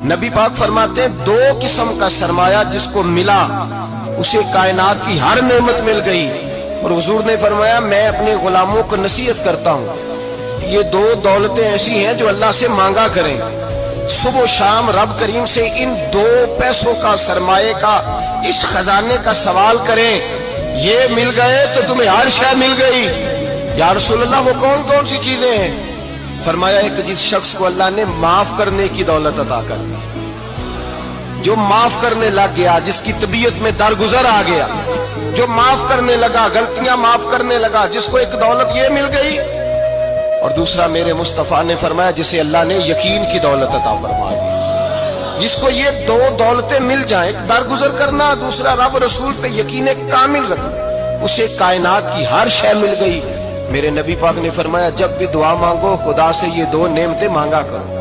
نبی پاک فرماتے ہیں دو قسم کا سرمایہ جس کو ملا اسے کائنات کی ہر نعمت مل گئی. اور حضور نے فرمایا میں اپنے غلاموں کو نصیحت کرتا ہوں یہ دو دولتیں ایسی ہیں جو اللہ سے مانگا کریں. صبح و شام رب کریم سے ان دو پیسوں کا سرمایے کا اس خزانے کا سوال کریں. یہ مل گئے تو تمہیں ہر شے مل گئی. یا رسول اللہ وہ کون کون سی چیزیں ہیں؟ فرمایا ایک جس شخص کو اللہ نے معاف کرنے کی دولت عطا کر دی, جو معاف کرنے لگ گیا, جس کی طبیعت میں درگزر آ گیا, جو معاف کرنے لگا, غلطیاں معاف کرنے لگا, جس کو ایک دولت یہ مل گئی. اور دوسرا میرے مصطفیٰ نے فرمایا جسے اللہ نے یقین کی دولت عطا فرما دی. جس کو یہ دو دولتیں مل جائیں, ایک درگزر کرنا, دوسرا رب رسول پہ یقین کامل رکھنا, اسے کائنات کی ہر شے مل گئی. میرے نبی پاک نے فرمایا جب بھی دعا مانگو خدا سے یہ دو نعمتیں مانگا کرو.